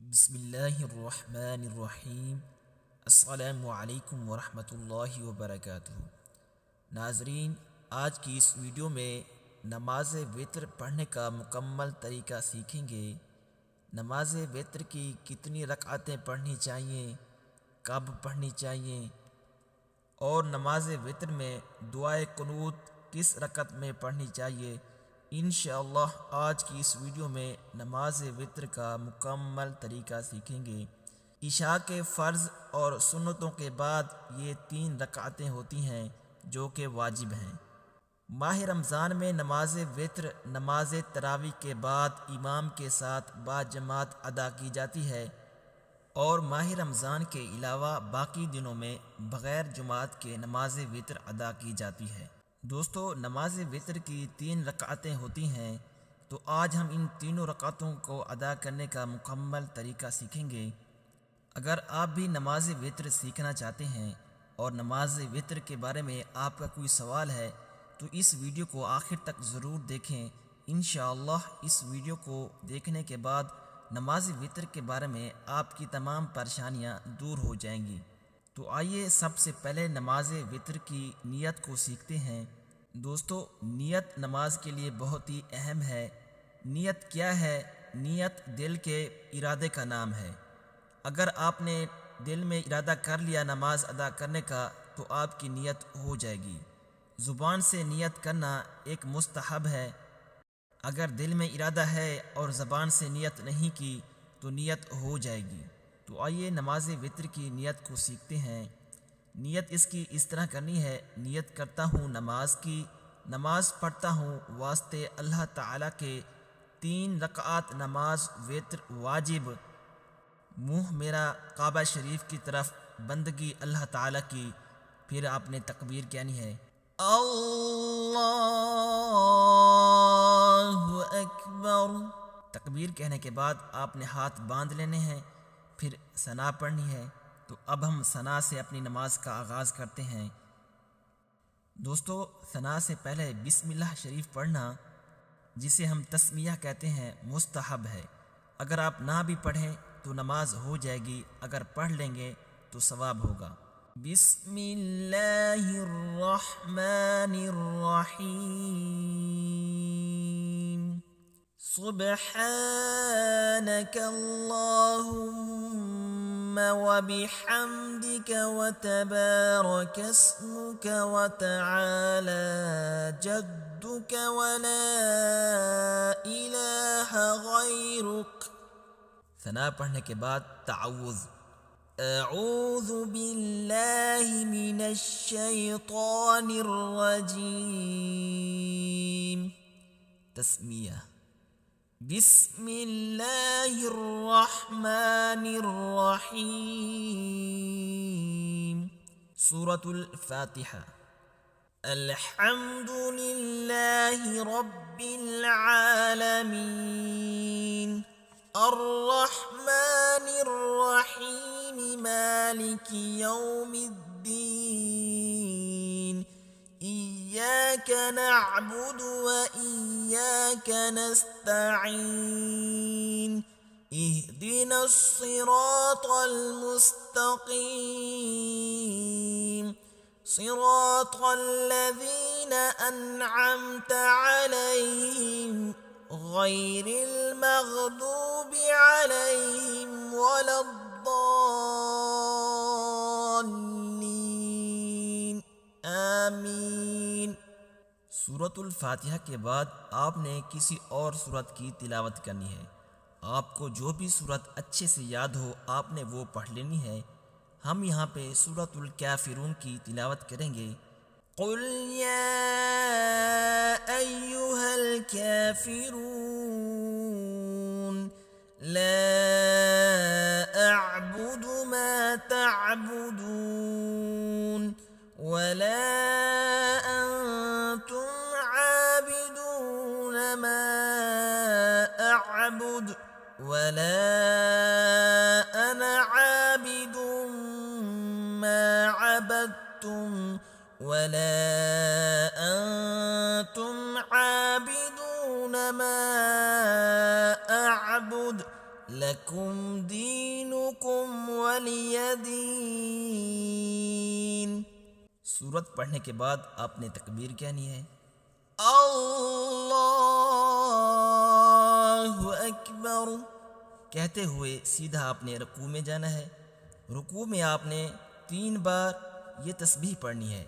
بسم اللہ الرحمن الرحیم۔ السلام علیکم ورحمۃ اللہ وبرکاتہ۔ ناظرین، آج کی اس ویڈیو میں نماز وتر پڑھنے کا مکمل طریقہ سیکھیں گے۔ نماز وتر کی کتنی رکعتیں پڑھنی چاہیے، کب پڑھنی چاہیے، اور نماز وتر میں دعائے قنوت کس رکعت میں پڑھنی چاہیے، انشاءاللہ آج کی اس ویڈیو میں نماز وتر کا مکمل طریقہ سیکھیں گے۔ عشاء کے فرض اور سنتوں کے بعد یہ 3 رکعتیں ہوتی ہیں جو کہ واجب ہیں۔ ماہ رمضان میں نماز وتر نماز تراویح کے بعد امام کے ساتھ باجماعت ادا کی جاتی ہے، اور ماہ رمضان کے علاوہ باقی دنوں میں بغیر جماعت کے نماز وتر ادا کی جاتی ہے۔ دوستو، نماز وتر کی 3 رکعتیں ہوتی ہیں، تو آج ہم ان تینوں رکعتوں کو ادا کرنے کا مکمل طریقہ سیکھیں گے۔ اگر آپ بھی نماز وتر سیکھنا چاہتے ہیں اور نماز وتر کے بارے میں آپ کا کوئی سوال ہے تو اس ویڈیو کو آخر تک ضرور دیکھیں۔ انشاءاللہ اس ویڈیو کو دیکھنے کے بعد نماز وتر کے بارے میں آپ کی تمام پریشانیاں دور ہو جائیں گی۔ تو آئیے سب سے پہلے نماز وتر کی نیت کو سیکھتے ہیں۔ دوستو، نیت نماز کے لیے بہت ہی اہم ہے۔ نیت کیا ہے؟ نیت دل کے ارادے کا نام ہے۔ اگر آپ نے دل میں ارادہ کر لیا نماز ادا کرنے کا تو آپ کی نیت ہو جائے گی۔ زبان سے نیت کرنا ایک مستحب ہے۔ اگر دل میں ارادہ ہے اور زبان سے نیت نہیں کی تو نیت ہو جائے گی۔ تو آئیے نماز وتر کی نیت کو سیکھتے ہیں۔ نیت اس کی اس طرح کرنی ہے: نیت کرتا ہوں نماز کی، نماز پڑھتا ہوں واسطے اللہ تعالیٰ کے، 3 رکعات نماز وتر واجب، منہ میرا کعبہ شریف کی طرف، بندگی اللہ تعالیٰ کی۔ پھر آپ نے تکبیر کہنی ہے، اللہ اکبر۔ تکبیر کہنے کے بعد آپ نے ہاتھ باندھ لینے ہیں، پھر ثنا پڑھنی ہے۔ تو اب ہم ثنا سے اپنی نماز کا آغاز کرتے ہیں۔ دوستو، ثنا سے پہلے بسم اللہ شریف پڑھنا، جسے ہم تسمیہ کہتے ہیں، مستحب ہے۔ اگر آپ نہ بھی پڑھیں تو نماز ہو جائے گی، اگر پڑھ لیں گے تو ثواب ہوگا۔ بسم اللہ الرحمن الرحیم، سبحانک اللہم وبحمدک وتبارک اسمک وتعالی جدک ولا الہ غیرک۔ ثنا پڑھنے کے بعد تعوذ، اعوذ باللہ من الشیطان الرجیم۔ تسمیہ، بسم اللہ الرحمن الرحیم۔ سورة الفاتحہ، الحمد للہ رب العالمین، الرحمن الرحیم، مالک یوم الدین، ایاک نعبد وإیاک نستعین، اہدنا الصراط المستقیم، صراط الذین انعمت علیہم غیر المغضوب علیہم ولا الضالین، آمین۔ سورۃ الفاتحہ کے بعد آپ نے کسی اور سورت کی تلاوت کرنی ہے۔ آپ کو جو بھی سورت اچھے سے یاد ہو آپ نے وہ پڑھ لینی ہے۔ ہم یہاں پہ سورۃ الکافرون کی تلاوت کریں گے۔ قل یا ایہا الکافرون لا اعبد ما تعبدون ولا انتم عابدون ما اعبد ولا انا عابد ما عبدتم ولا انتم عابدون ما اعبد لکم لکم دینکم ولی دین۔ سورت پڑھنے کے بعد آپ نے تکبیر کہنی ہے، اللہ اکبر کہتے ہوئے سیدھا آپ نے رکوع میں جانا ہے۔ رکوع میں آپ نے 3 بار یہ تسبیح پڑھنی ہے۔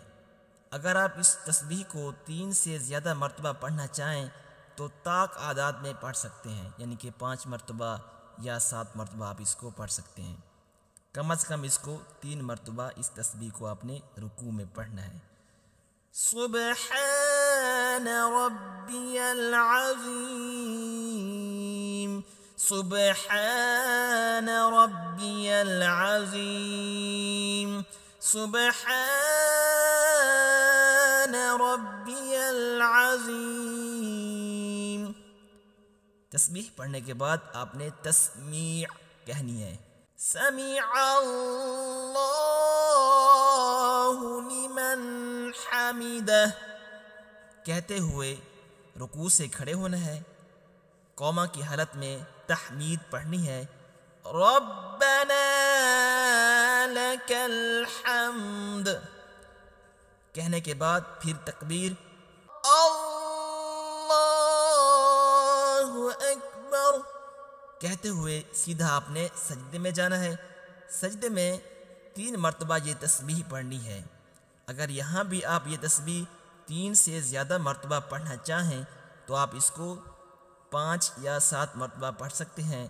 اگر آپ اس تسبیح کو 3 سے زیادہ مرتبہ پڑھنا چاہیں تو طاق اعداد میں پڑھ سکتے ہیں، یعنی کہ 5 مرتبہ یا 7 مرتبہ آپ اس کو پڑھ سکتے ہیں۔ کم از کم اس کو 3 مرتبہ اس تسبیح کو آپ نے رکوع میں پڑھنا ہے۔ سبحان ربی العظیم، سبحان ربی العظیم، سبحان ربی العظیم۔ تسبیح پڑھنے کے بعد آپ نے تسمیع کہنی ہے، سمیع اللہ لمن حمدہ کہتے ہوئے رکوع سے کھڑے ہونا ہے۔ قوما کی حالت میں تحمید پڑھنی ہے، ربنا لک الحمد کہنے کے بعد پھر تکبیر، اللہ اکبر کہتے ہوئے سیدھا آپ نے سجدے میں جانا ہے۔ سجدے میں 3 مرتبہ یہ تسبیح پڑھنی ہے۔ اگر یہاں بھی آپ یہ تسبیح 3 سے زیادہ مرتبہ پڑھنا چاہیں تو آپ اس کو 5 یا 7 مرتبہ پڑھ سکتے ہیں،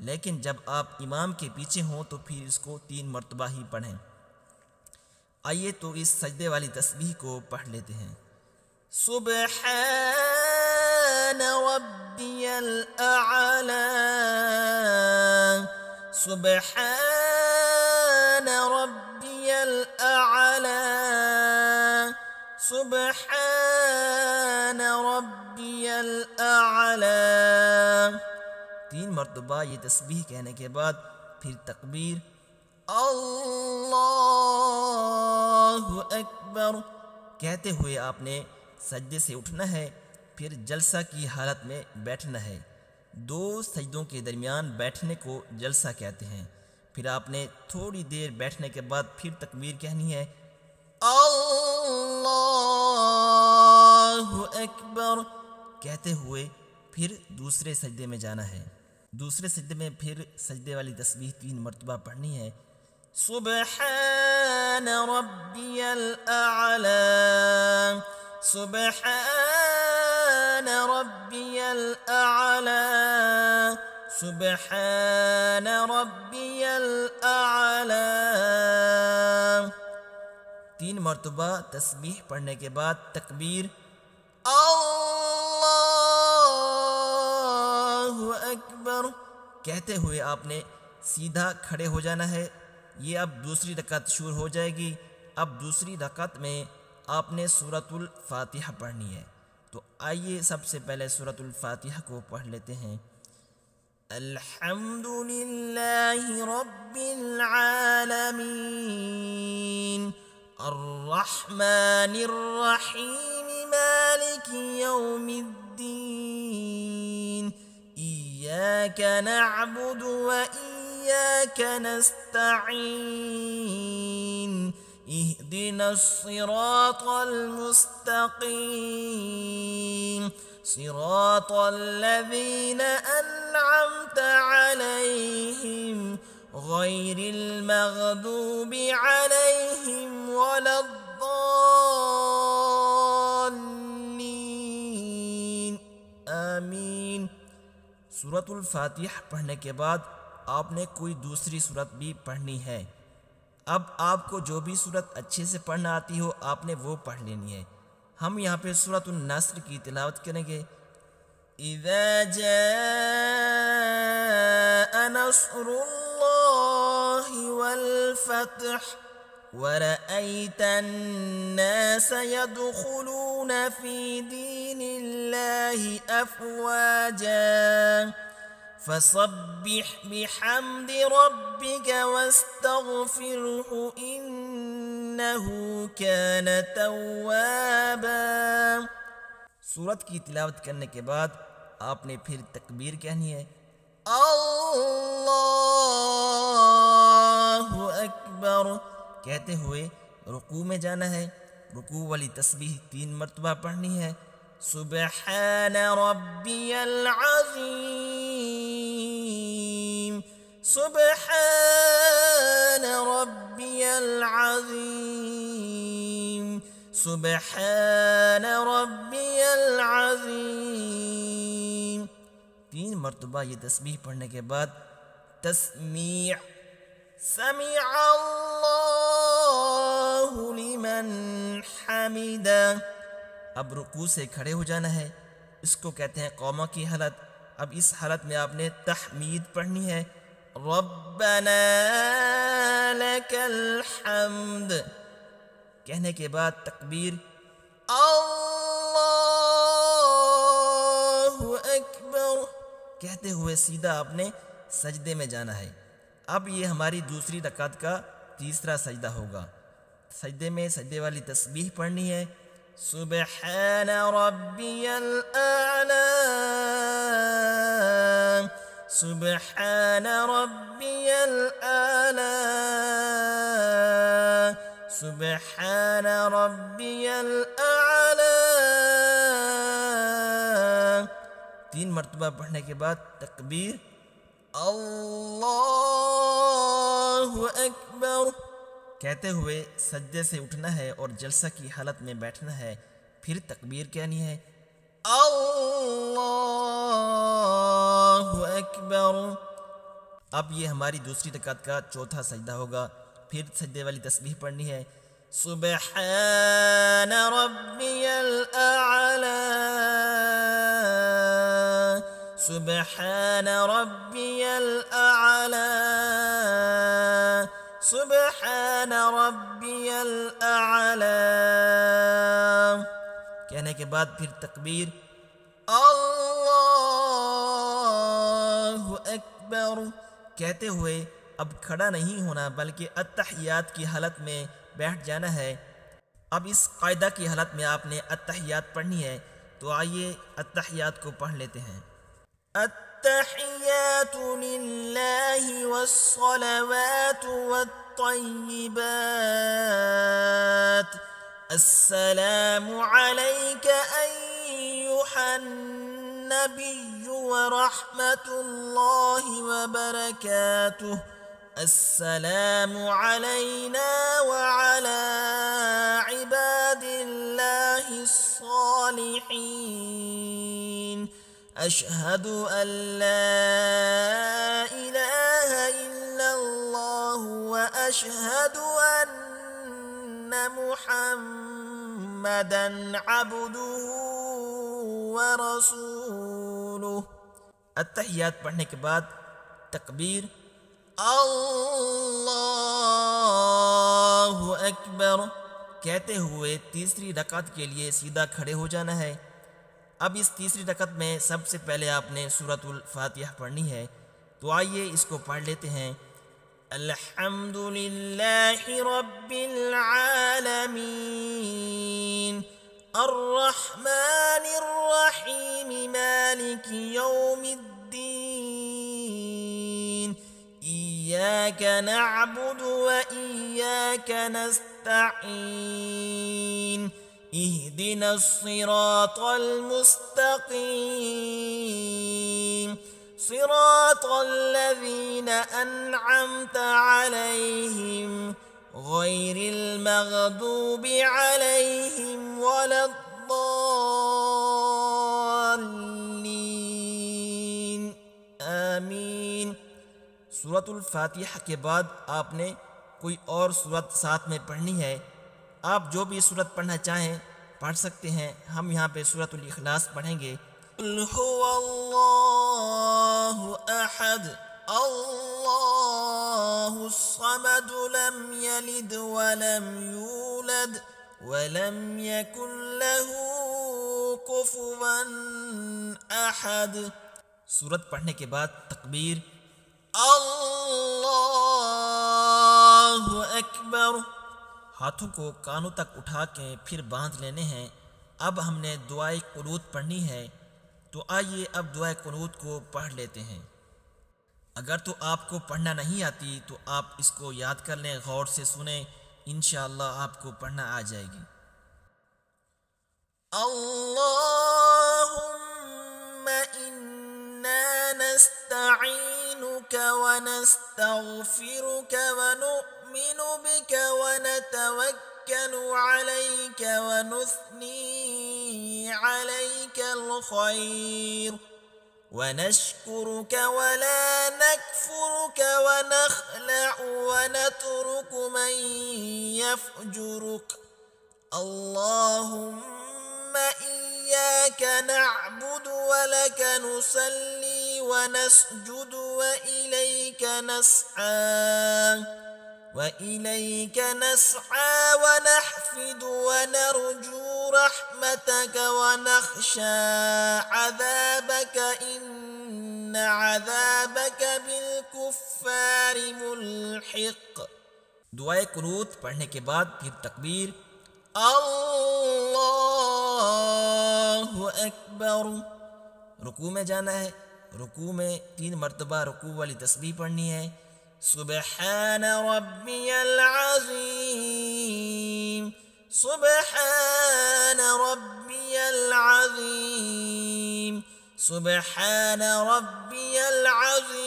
لیکن جب آپ امام کے پیچھے ہوں تو پھر اس کو 3 مرتبہ ہی پڑھیں۔ آئیے تو اس سجدے والی تسبیح کو پڑھ لیتے ہیں، سبحان ربی الاعلی، سبحان ربی الاعلی، سبحان ربی الاعلی۔ 3 مرتبہ یہ تسبیح کہنے کے بعد پھر تکبیر، اللہ اکبر کہتے ہوئے آپ نے سجدے سے اٹھنا ہے۔ پھر جلسہ کی حالت میں بیٹھنا ہے۔ 2 سجدوں کے درمیان بیٹھنے کو جلسہ کہتے ہیں۔ پھر آپ نے تھوڑی دیر بیٹھنے کے بعد پھر تکبیر کہنی ہے، اللہ اکبر کہتے ہوئے پھر دوسرے سجدے میں جانا ہے۔ دوسرے سجدے میں پھر سجدے والی تسبیح 3 مرتبہ پڑھنی ہے، سبحان ربی الاعلی، سبحان ربی الاعلی، سبحان ربی الاعلی۔ 3 مرتبہ تسبیح پڑھنے کے بعد تکبیر، اللہ اکبر کہتے ہوئے آپ نے سیدھا کھڑے ہو جانا ہے۔ یہ اب دوسری رکعت شروع ہو جائے گی۔ اب دوسری رکعت میں آپ نے سورۃ الفاتحہ پڑھنی ہے۔ تو آئیے سب سے پہلے سورۃ الفاتحہ کو پڑھ لیتے ہیں، الحمد للہ رب العالمین، الرحمن الرحیم، مالک یوم الدین، ایاک نعبد وإیاک نستعین، اہدنا الصراط المستقیم، صراط الذین انعمت علیہم غیر المغضوب علیہم ولا الضالین، آمین۔ سورۃ الفاتحہ پڑھنے کے بعد آپ نے کوئی دوسری سورت بھی پڑھنی ہے۔ اب آپ کو جو بھی سورت اچھے سے پڑھنا آتی ہو آپ نے وہ پڑھ لینی ہے۔ ہم یہاں پہ سورۃ النصر کی تلاوت کریں گے، اذا جاء نصر اللہ والفتح ورأيت الناس يدخلون في دين الله أفواجا فسبح بحمد ربك واستغفره إنه كان توابا۔ سورت کی تلاوت کرنے کے بعد آپ نے پھر تکبیر کہنی ہے، اللہ اللہ اکبر کہتے ہوئے رکوع میں جانا ہے۔ رکوع والی تسبیح 3 مرتبہ پڑھنی ہے۔ سبحان ربی العظیم، سبحان ربی العظیم، سبحان ربی العظیم۔ 3 مرتبہ یہ تسبیح پڑھنے کے بعد تسمیع، سمع اللہ لمن حمدہ۔ اب رکوع سے کھڑے ہو جانا ہے، اس کو کہتے ہیں قوما کی حالت۔ اب اس حالت میں آپ نے تحمید پڑھنی ہے، ربنا لک الحمد کہنے کے بعد تکبیر، اللہ اکبر کہتے ہوئے سیدھا آپ نے سجدے میں جانا ہے۔ اب یہ ہماری دوسری رکعت کا تیسرا سجدہ ہوگا۔ سجدے میں سجدے والی تسبیح پڑھنی ہے، سبحان ربی الاعلی، سبحان ربی الاعلی، سبحان ربی الاعلی۔ 3 مرتبہ پڑھنے کے بعد تکبیر، اللہ اکبر کہتے ہوئے سجدے سے اٹھنا ہے اور جلسہ کی حالت میں بیٹھنا ہے۔ پھر تکبیر کہنی ہے، اللہ اکبر۔ اب یہ ہماری دوسری رکعت کا چوتھا سجدہ ہوگا۔ پھر سجدے والی تسبیح پڑھنی ہے، سبحان ربی الاعلی، سبحان ربی الاعلی، سبحان ربی الاعلی کہنے کے بعد پھر تکبیر، اللہ اکبر کہتے ہوئے اب کھڑا نہیں ہونا بلکہ التحیات کی حالت میں بیٹھ جانا ہے۔ اب اس قاعدہ کی حالت میں آپ نے التحیات پڑھنی ہے، تو آئیے التحیات کو پڑھ لیتے ہیں۔ التحیات للہ والصلوات والطیبات، السلام علیک ایہا النبی ورحمۃ اللہ وبرکاتہ، السلام علینا وعلی عباد اللہ الصالحین، اشہد ان لا الہ الا اللہ واشہد ان محمدا عبدہ ورسولہ۔ التحیات پڑھنے کے بعد تکبیر، اللہ اکبر کہتے ہوئے تیسری رکعت کے لیے سیدھا کھڑے ہو جانا ہے۔ اب اس تیسری رکعت میں سب سے پہلے آپ نے سورۃ الفاتحہ پڑھنی ہے، تو آئیے اس کو پڑھ لیتے ہیں۔ الحمد للہ رب العالمین، الرحمن الرحیم، مالک یوم الدین، ایاک نعبد و ایاک نستعین، اہدنا الصراط المستقیم، صراط الذین انعمت علیہم غیر المغضوب علیہم ولا الضالین، آمین۔ سورۃ الفاتحہ کے بعد آپ نے کوئی اور سورت ساتھ میں پڑھنی ہے۔ آپ جو بھی سورت پڑھنا چاہیں پڑھ سکتے ہیں۔ ہم یہاں پہ سورۃ الاخلاص پڑھیں گے۔ قل هو اللہ احد اللہ الصمد لم یلد ولم یولد ولم یکن له کفوا احد۔ سورت پڑھنے کے بعد تکبیر، اللہ اکبر۔ ہاتھوں کو کانوں تک اٹھا کے پھر باندھ لینے ہیں۔ اب ہم نے دعائے قنوت پڑھنی ہے، تو آئیے اب دعائے قنوت کو پڑھ لیتے ہیں۔ اگر تو آپ کو پڑھنا نہیں آتی تو آپ اس کو یاد کر لیں، غور سے سنیں، انشاءاللہ آپ کو پڑھنا آ جائے گی۔ اللهم إنا نستعينك ونستغفرك ونؤمن بك ونتوكل عليك ونثني عليك الخير ونشكرك ولا نكفرك ونخلع ونترك من يفجرك اللهم إياك نعبد ولك نصلي ونسجد وإليك نسعى ونحفد ونرجو رحمتك ونخشى عذابك إن عذابك بالكفار ملحق۔ دعائے قنوت پڑھنے کے بعد پھر تکبیر، اللہ اکبر۔ رکوع میں جانا ہے، رکوع میں 3 مرتبہ رکوع والی تسبیح پڑھنی ہے، سبحان ربی العظیم، سبحان ربی العظیم، سبحان ربی العظیم۔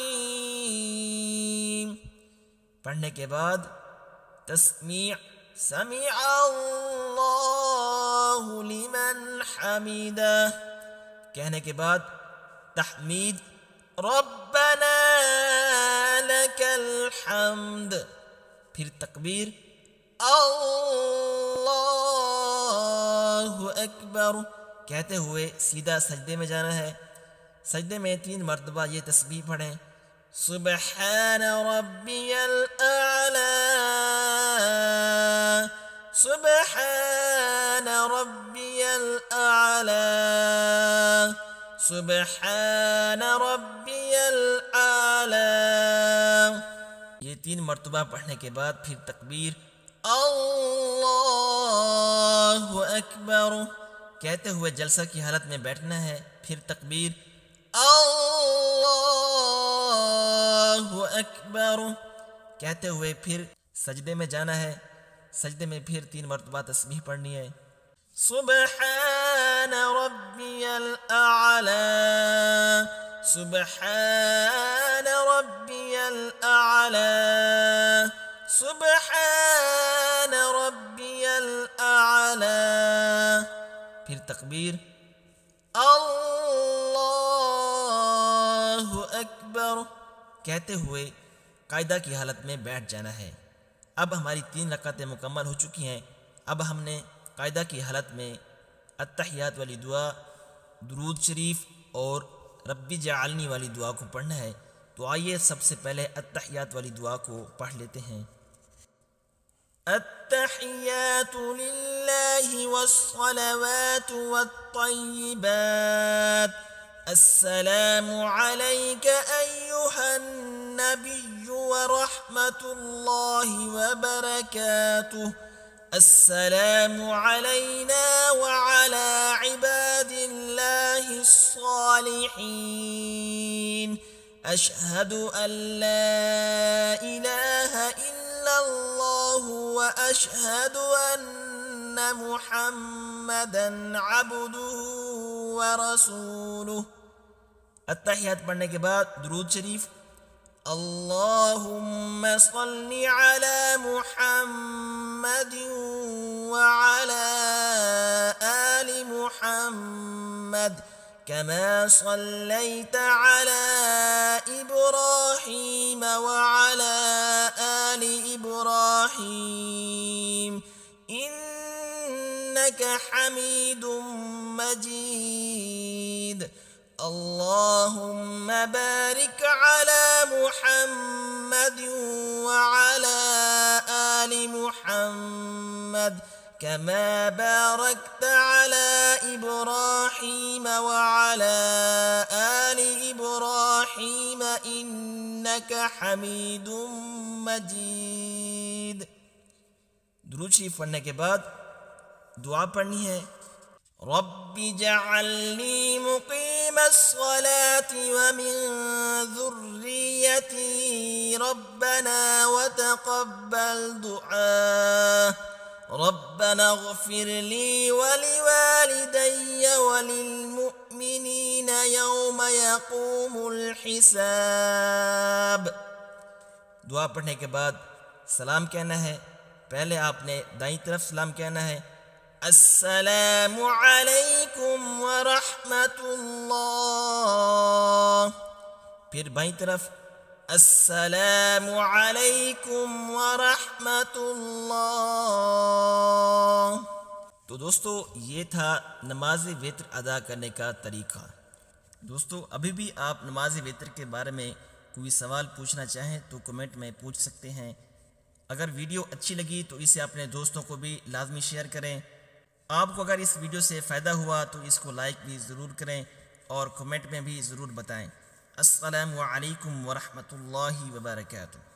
پڑھنے کے بعد تسمیع، سمع اللہ لمن حمدہ، کہنے کے بعد تحمید، ربنا لک الحمد، پھر تکبیر، اللہ اکبر کہتے ہوئے سیدھا سجدے میں جانا ہے۔ سجدے میں 3 مرتبہ یہ تسبیح پڑھیں، سبحان ربی الاعلی، سبحان ربی الاعلی، سبحان ربی الاعلی۔ یہ 3 مرتبہ پڑھنے کے بعد پھر تکبیر، اللہ اکبر کہتے ہوئے جلسہ کی حالت میں بیٹھنا ہے، پھر تکبیر، اللہ اکبر کہتے ہوئے پھر سجدے میں جانا ہے۔ سجدے میں پھر 3 مرتبہ تسبیح پڑھنی ہے، سبحان ربی الاعلی، سبحان ربی الاعلی، سبحان ربی الاعلی، پھر تکبیر، اللہ اکبر کہتے ہوئے قاعدہ کی حالت میں بیٹھ جانا ہے۔ اب ہماری 3 رکعتیں مکمل ہو چکی ہیں۔ اب ہم نے قاعدہ کی حالت میں التحیات والی دعا، درود شریف اور ربی جعلنی والی دعا کو پڑھنا ہے۔ تو آئیے سب سے پہلے التحیات والی دعا کو پڑھ لیتے ہیں۔ التحیات للہ والصلوات والطیبات، السلام علیک ایہا النبی ورحمۃ اللہ وبرکاتہ، السلام علینا وعلى عباد اللہ الصالحین، اشہد ان لا الہ الا اللہ واشہد ان محمدا عبدہ ورسولہ۔ التحیات پڑھنے کے بعد درود شریف، اللہم صل علی محمد وعلى آل محمد كما صليت على إبراهيم وعلى آل إبراهيم إنك حميد مجيد، اللهم بارك على محمد وعلى آل محمد كما باركت على إبراهيم وعلى آل إبراهيم إنك حميد مجيد۔ درود شریف پڑھنے کے بعد دعا پڑھنی ہے، رب اجعلنی مقیم الصلاة ومن ذریتی تحيتي ربنا وتقبل دعاء ربنا اغفر لي ولوالدي وللمؤمنين يوم يقوم الحساب۔ دعا پڑھنے کے بعد سلام کہنا ہے۔ پہلے آپ نے دائیں طرف سلام کہنا ہے، السلام علیکم ورحمۃ اللہ، پھر بائیں طرف السلام علیکم ورحمۃ اللہ۔ تو دوستو یہ تھا نماز وتر ادا کرنے کا طریقہ۔ دوستو ابھی بھی آپ نماز وتر کے بارے میں کوئی سوال پوچھنا چاہیں تو کمنٹ میں پوچھ سکتے ہیں۔ اگر ویڈیو اچھی لگی تو اسے اپنے دوستوں کو بھی لازمی شیئر کریں۔ آپ کو اگر اس ویڈیو سے فائدہ ہوا تو اس کو لائک بھی ضرور کریں اور کمنٹ میں بھی ضرور بتائیں۔ السلام علیکم ورحمۃ اللہ وبرکاتہ۔